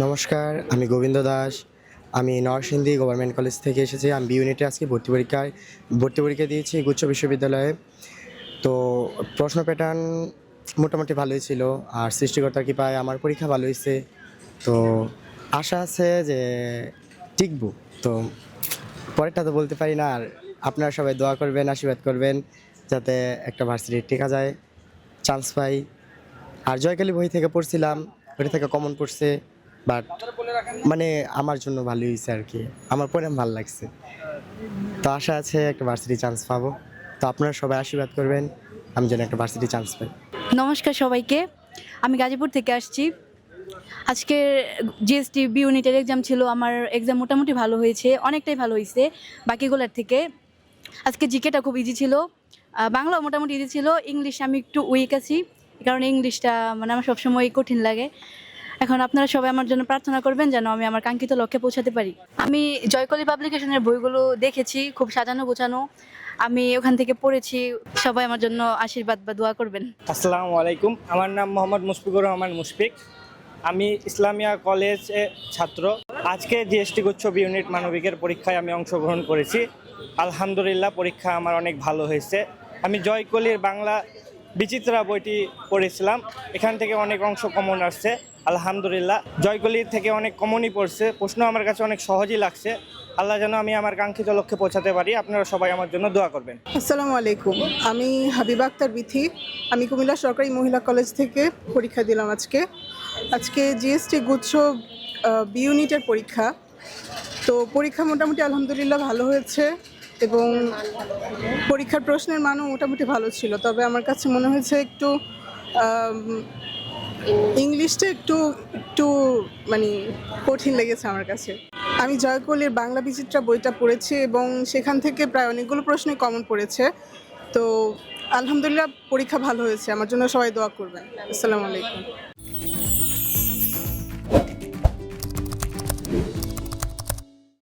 নমস্কার, আমি গোবিন্দ দাস। আমি নরসিংদী গভর্নমেন্ট কলেজ থেকে এসেছি। আমি বি ইউনিটে আজকে ভর্তি পরীক্ষা দিয়েছি গুচ্ছ বিশ্ববিদ্যালয়ে। তো প্রশ্ন প্যাটার্ন মোটামুটি ভালোই ছিল, আর সৃষ্টিকর্তার কৃপায় আমার পরীক্ষা ভালো হয়েছে। তো আশা আছে যে টিকবো। তো পরেরটা তো বলতে পারি না। আর আপনারা সবাই দোয়া করবেন, আশীর্বাদ করবেন যাতে একটা ভার্সিটি টেকা যায়, চান্স পাই। আর জয়কালী বই থেকে পড়ছিলাম, ওটা থেকে কমন পড়ছে, বাট মানে আমার জন্য ভালোই হয়েছে আর কি। আমার পড়ে ভালো লাগছে। তো আশা আছে একটা ভার্সিটি চান্স পাবো। তো আপনারা সবাই আশীর্বাদ করবেন আমি যেন একটা ভার্সিটি চান্স পাই। নমস্কার সবাইকে, আমি গাজীপুর থেকে আসছি। আজকে জিএসটি বি ইউনিটের এক্সাম ছিল। আমার এক্সাম মোটামুটি ভালো হয়েছে, অনেকটাই ভালো হয়েছে বাকিগুলোর থেকে। আজকে জিকেটা খুব ইজি ছিল, বাংলাও মোটামুটি ইজি ছিল। ইংলিশ আমি একটু উইক আছি, কারণ ইংলিশটা মানে আমার সবসময় কঠিন লাগে। এখন আপনারা সবাই আমার জন্য প্রার্থনা করবেন যেন আমি আমার কাঙ্ক্ষিত লক্ষ্যে পৌঁছাতে পারি। আমি জয়কলি পাবলিকেশনের বইগুলো দেখেছি, খুব সাজানো গোছানো। আমি ওখান থেকে পড়েছি। সবাই আমার জন্য আশীর্বাদ বা দোয়া করবেন। আসসালামু আলাইকুম, আমার নাম মোহাম্মদ মুশফিকুর রহমান মুশফিক। আমি ইসলামিয়া কলেজে ছাত্র। আজকে জিএসটি গুচ্ছ বি ইউনিট মানবিকের পরীক্ষায় আমি অংশগ্রহণ করেছি। আলহামদুলিল্লাহ, পরীক্ষা আমার অনেক ভালো হয়েছে। আমি জয়কলির বাংলা বিচিত্রা বইটি পড়েছিলাম, এখান থেকে অনেক অংশ কমন আসছে। আলহামদুলিল্লাহ, জয়কলির থেকে অনেক কমনই পড়ছে, প্রশ্ন আমার কাছে অনেক সহজই লাগছে। আল্লাহ যেন আমি আমার কাঙ্ক্ষিত লক্ষ্যে পৌঁছাতে পারি। আপনারা সবাই আমার জন্য দোয়া করবেন। আসসালামু আলাইকুম, আমি হাবিবা আক্তার বিথি। আমি কুমিল্লা সরকারি মহিলা কলেজ থেকে পরীক্ষা দিলাম আজকে জিএসটি গুচ্ছ বি ইউনিটের পরীক্ষা। তো পরীক্ষা মোটামুটি আলহামদুলিল্লাহ ভালো হয়েছে, এবং পরীক্ষার প্রশ্নের মানও মোটামুটি ভালো ছিল। তবে আমার কাছে মনে হয়েছে একটু ইংলিশটা একটু একটু মানে কঠিন লেগেছে আমার কাছে। আমি জয়কলির বাংলা বিচিত্রা বইটা পড়েছি, এবং সেখান থেকে প্রায় অনেকগুলো প্রশ্নই কমন পড়েছে। তো আলহামদুলিল্লাহ, পরীক্ষা ভালো হয়েছে। আমার জন্য সবাই দোয়া করবেন। আসসালামু আলাইকুম।